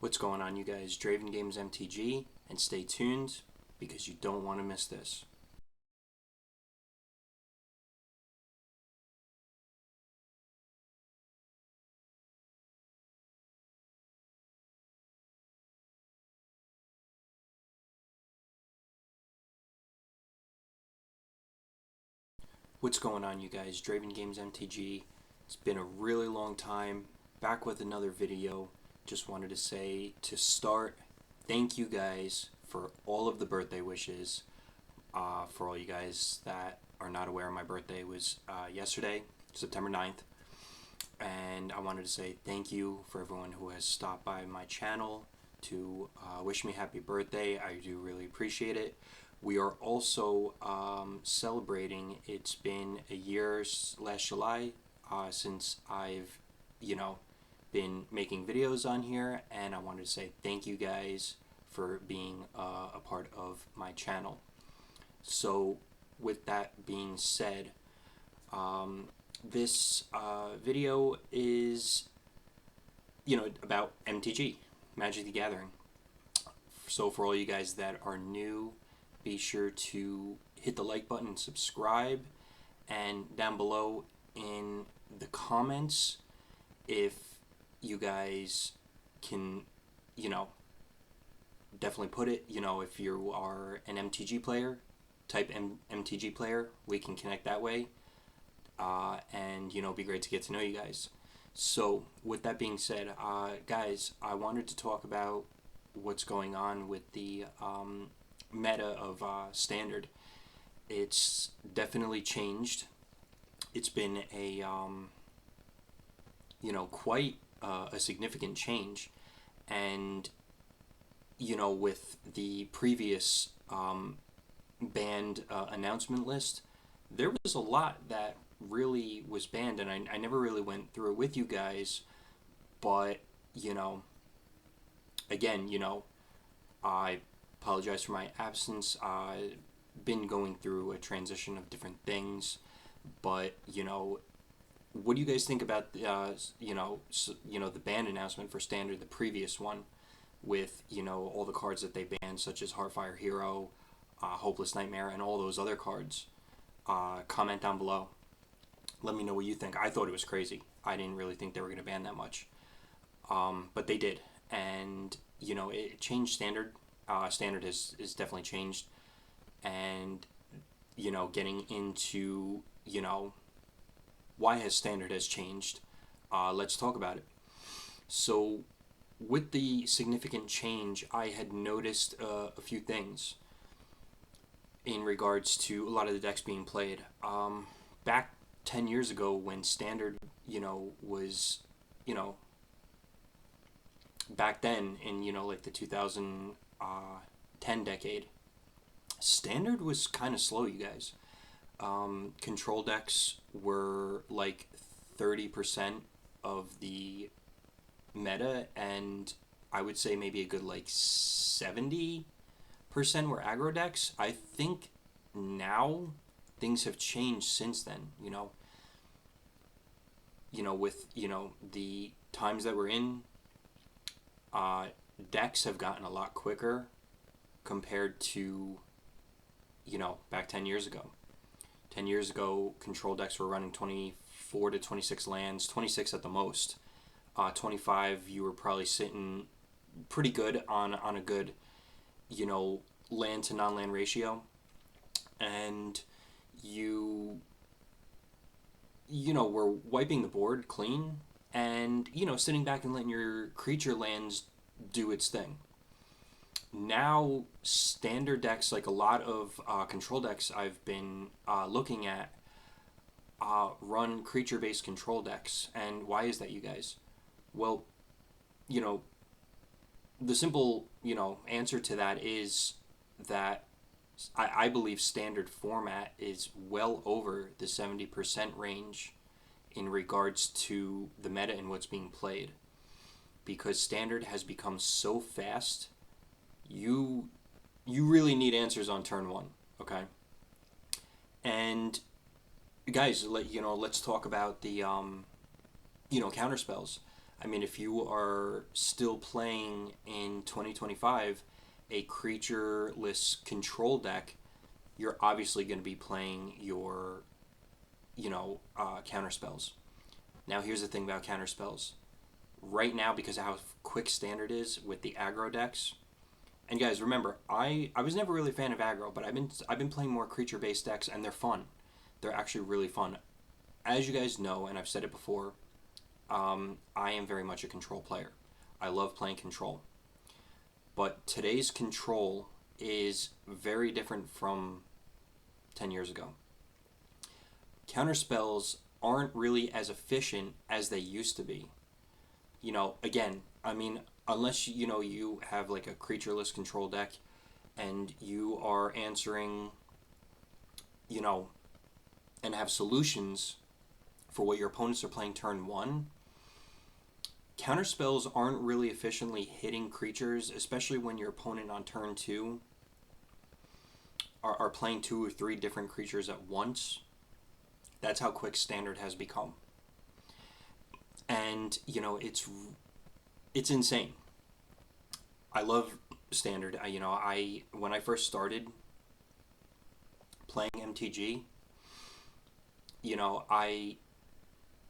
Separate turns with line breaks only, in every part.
What's going on, you guys? Draven Games MTG, and stay tuned because you don't want to miss this. What's going on, you guys? Draven Games MTG. It's been a really long time. Back with another video. Just wanted to say to start, thank you guys for all of the birthday wishes. For all you guys that are not aware, my birthday was yesterday, September 9th. And I wanted to say thank you for everyone who has stopped by my channel to wish me happy birthday. I do really appreciate it. We are also celebrating. It's been a year last July since I've, been making videos on here, and I wanted to say thank you guys for being a part of my channel. So, with that being said, this video is, about MTG, Magic the Gathering. So for all you guys that are new, be sure to hit the like button and subscribe. And down below in the comments, if you guys can, definitely put it, if you are an MTG player, type MTG player, we can connect that way. And be great to get to know you guys. So with that being said, guys, I wanted to talk about what's going on with the meta of Standard. It's definitely changed. It's been a quite a significant change, and with the previous banned announcement list, there was a lot that really was banned, and I never really went through it with you guys, but again, I apologize for my absence. I've been going through a transition of different things, but what do you guys think about the ban announcement for Standard, the previous one, with all the cards that they banned, such as Heartfire Hero, Hopeless Nightmare, and all those other cards? Comment down below. Let me know what you think. I thought it was crazy. I didn't really think they were going to ban that much, but they did, and it changed Standard. Standard is definitely changed, and getting into why has Standard has changed. Let's talk about it. So with the significant change, I had noticed a few things in regards to a lot of the decks being played. Back 10 years ago, when Standard, was, back then in, like the 2010 decade, Standard was kind of slow, you guys. Control decks were like 30% of the meta, and I would say maybe a good like 70% were aggro decks. I think now things have changed since then. With the times that we're in, decks have gotten a lot quicker compared to back 10 years ago. 10 years ago, control decks were running 24 to 26 lands, 26 at the most. 25, you were probably sitting pretty good on a good, land to non-land ratio. And you were wiping the board clean and, sitting back and letting your creature lands do its thing. Now, Standard decks, like a lot of control decks I've been looking at, run creature-based control decks. And why is that, you guys? Well, the simple, answer to that is that I believe Standard format is well over the 70% range in regards to the meta and what's being played. Because Standard has become so fast, you really need answers on turn one, okay? And guys, let's talk about the counter spells. I mean, if you are still playing in 2025 a creatureless control deck, you're obviously going to be playing your, counter spells. Now, here's the thing about counter spells. Right now, because of how quick standard is with the aggro decks, and guys, remember, I was never really a fan of aggro, but I've been playing more creature based decks, and they're fun. They're actually really fun. As you guys know, and I've said it before, I am very much a control player. I love playing control. But today's control is very different from 10 years ago. Counter spells aren't really as efficient as they used to be. Again, I mean, unless you have like a creatureless control deck and you are answering, you know, and have solutions for what your opponents are playing turn one, counter spells aren't really efficiently hitting creatures, especially when your opponent on turn two are playing two or three different creatures at once. That's how quick standard has become. And, it's insane. I love standard. I when I first started playing MTG, I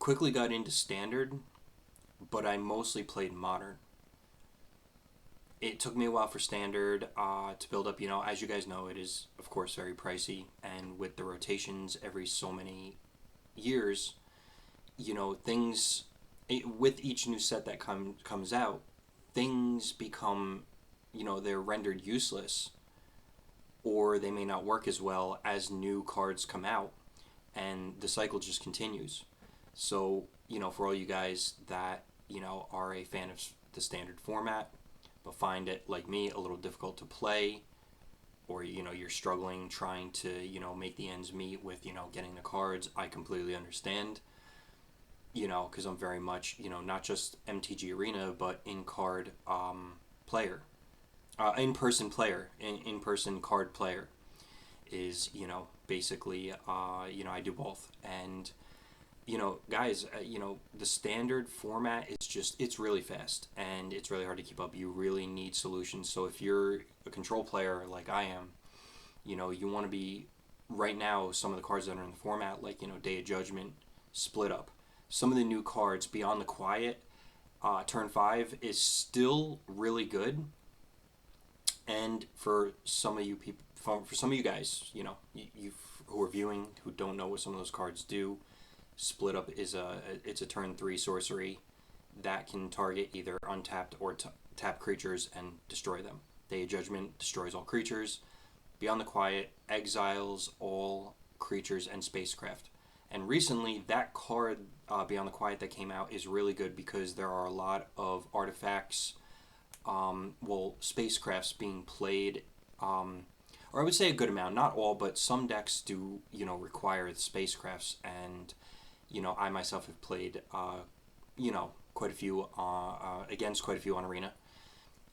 quickly got into standard, but I mostly played modern. It took me a while for standard to build up. As you guys know, it is of course very pricey, and with the rotations every so many years, things with each new set that comes out, things become, they're rendered useless, or they may not work as well as new cards come out, and the cycle just continues. So, for all you guys that, are a fan of the standard format, but find it, like me, a little difficult to play, or, you're struggling trying to, make the ends meet with, getting the cards, I completely understand. Because I'm very much, not just MTG Arena, but in-card player. In-person player, in-person card player is, basically, I do both. And, guys, the standard format is just, it's really fast and it's really hard to keep up. You really need solutions. So if you're a control player like I am, you want to be, right now, some of the cards that are in the format, like, Day of Judgment, Split Up. Some of the new cards, Beyond the Quiet, turn 5 is still really good. And for some of you people, for some of you guys, you who are viewing who don't know what some of those cards do, Split Up is it's a turn 3 sorcery that can target either untapped or tap creatures and destroy them. Day of Judgment destroys all creatures. Beyond the Quiet exiles all creatures and spacecraft. And recently, that card, Beyond the Quiet, that came out is really good because there are a lot of artifacts, spacecrafts being played, or I would say a good amount. Not all, but some decks do, require the spacecrafts. And, I myself have played, quite a few, against quite a few on Arena.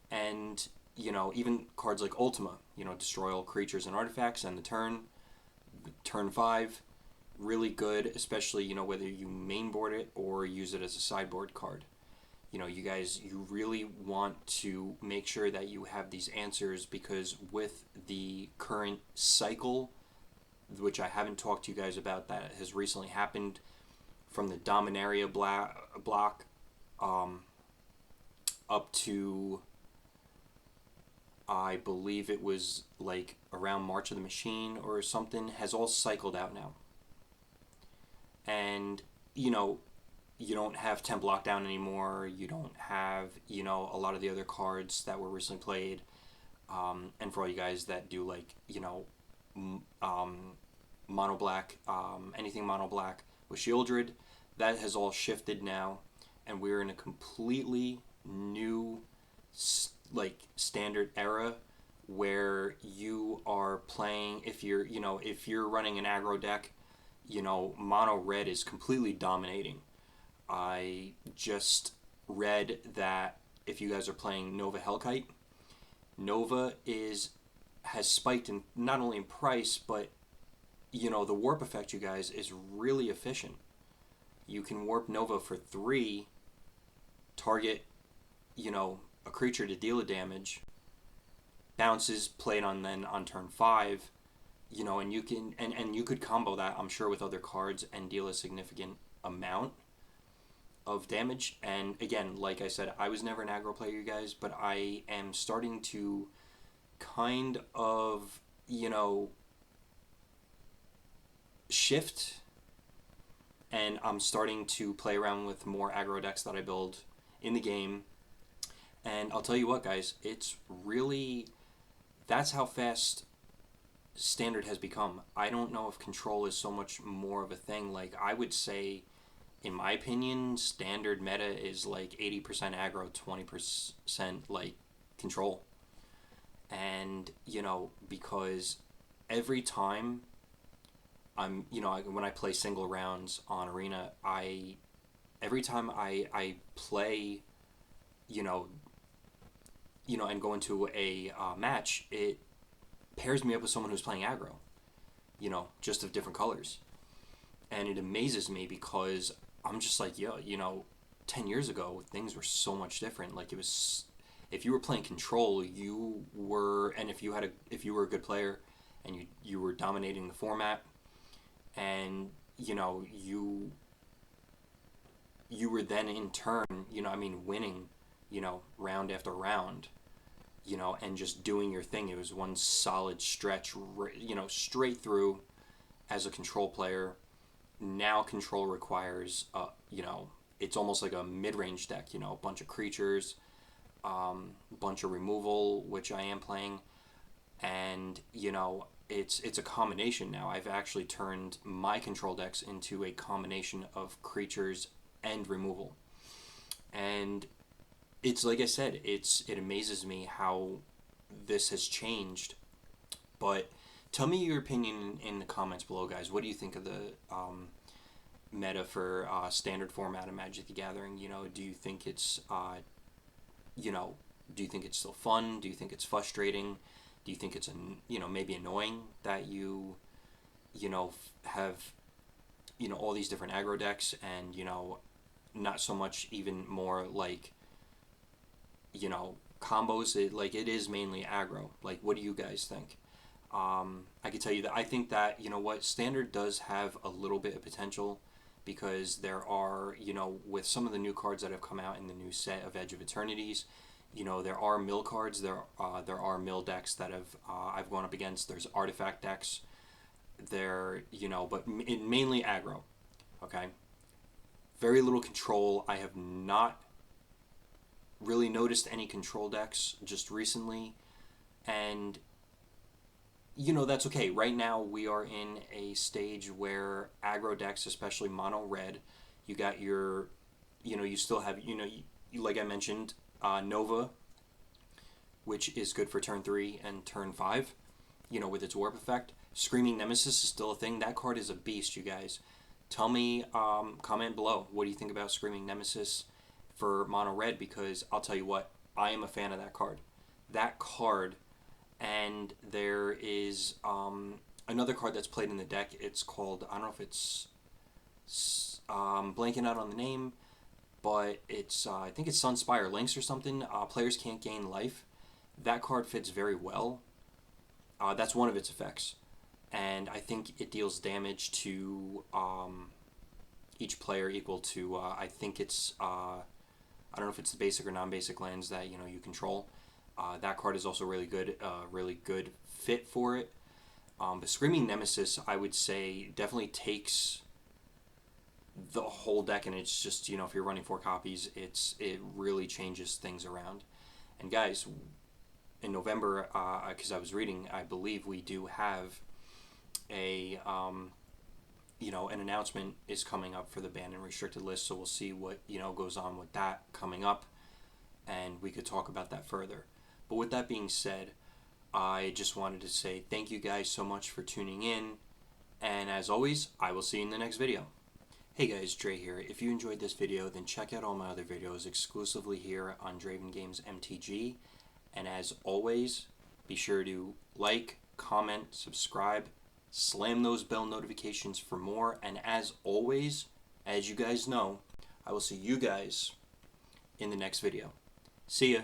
And, even cards like Ultima, destroy all creatures and artifacts, and turn 5, really good, especially, whether you mainboard it or use it as a sideboard card. You guys, you really want to make sure that you have these answers, because with the current cycle, which I haven't talked to you guys about, that has recently happened from the Dominaria block up to, I believe it was like around March of the Machine or something, has all cycled out now. And, you don't have Temp Lockdown anymore. You don't have, a lot of the other cards that were recently played. And for all you guys that do, like, mono black, anything mono black with Shieldred, that has all shifted now. And we're in a completely new, standard era where you are playing, if you're running an aggro deck, mono red is completely dominating. I just read that if you guys are playing Nova Hellkite, Nova has spiked in not only in price, but the warp effect, you guys, is really efficient. You can warp Nova for 3 target, a creature to deal a damage, bounces, played on then on turn 5, and you can and you could combo that, I'm sure, with other cards and deal a significant amount of damage. And again, like I said, I was never an aggro player, you guys, but I am starting to kind of, shift, and I'm starting to play around with more aggro decks that I build in the game. And I'll tell you what, guys, it's really, that's how fast standard has become. I don't know if control is so much more of a thing. Like, I would say, in my opinion, standard meta is like 80% aggro, 20% like control. And, because every time when I play single rounds on Arena, every time I play, you know, and go into a match, it pairs me up with someone who's playing aggro, just of different colors. And it amazes me because I'm just like, 10 years ago, things were so much different. Like, it was, if you were playing control, you were, and if you were a good player and you were dominating the format, and, you were then in turn, winning, round after round, and just doing your thing. It was one solid stretch, straight through as a control player. Now control requires, it's almost like a mid-range deck, a bunch of creatures, a bunch of removal, which I am playing, and, it's a combination now. I've actually turned my control decks into a combination of creatures and removal. And it's like I said, it amazes me how this has changed. But tell me your opinion in the comments below, guys. What do you think of the meta for standard format of Magic the Gathering? Do you think it's do you think it's still fun? Do you think it's frustrating? Do you think it's maybe annoying that you have all these different aggro decks, and not so much even more like combos? It is mainly aggro. Like, what do you guys think? I can tell you that I think that standard does have a little bit of potential, because there are, with some of the new cards that have come out in the new set of Edge of Eternities, there are mill cards, there are mill decks that have I've gone up against. There's artifact decks there, but mainly aggro. Okay, very little control. I have not really noticed any control decks just recently, and that's okay. Right now we are in a stage where aggro decks, especially mono red, you got your, you still have, like I mentioned, Nova, which is good for turn 3 and turn 5, with its warp effect. Screaming Nemesis is still a thing. That card is a beast, you guys. Tell me, comment below, what do you think about Screaming Nemesis for mono red? Because I'll tell you what, I am a fan of that card. That card, and there is another card that's played in the deck. It's called, I don't know if it's blanking out on the name, but it's I think it's Sunspire Links or something. Players can't gain life. That card fits very well. That's one of its effects, and I think it deals damage to each player equal to I think it's I don't know if it's the basic or non-basic lands that you control. That card is also really good fit for it. But Screaming Nemesis, I would say, definitely takes the whole deck, and it's just, if you're running 4 copies, it really changes things around. And guys, in November, because I was reading, I believe we do have a an announcement is coming up for the banned and restricted list, so we'll see what goes on with that coming up, and we could talk about that further. But with that being said, I just wanted to say thank you guys so much for tuning in, and as always, I will see you in the next video. Hey guys, Dre here. If you enjoyed this video, then check out all my other videos exclusively here on Draven Games MTG. And as always, be sure to like, comment, subscribe, slam those bell notifications for more. And as always, as you guys know, I will see you guys in the next video. See ya.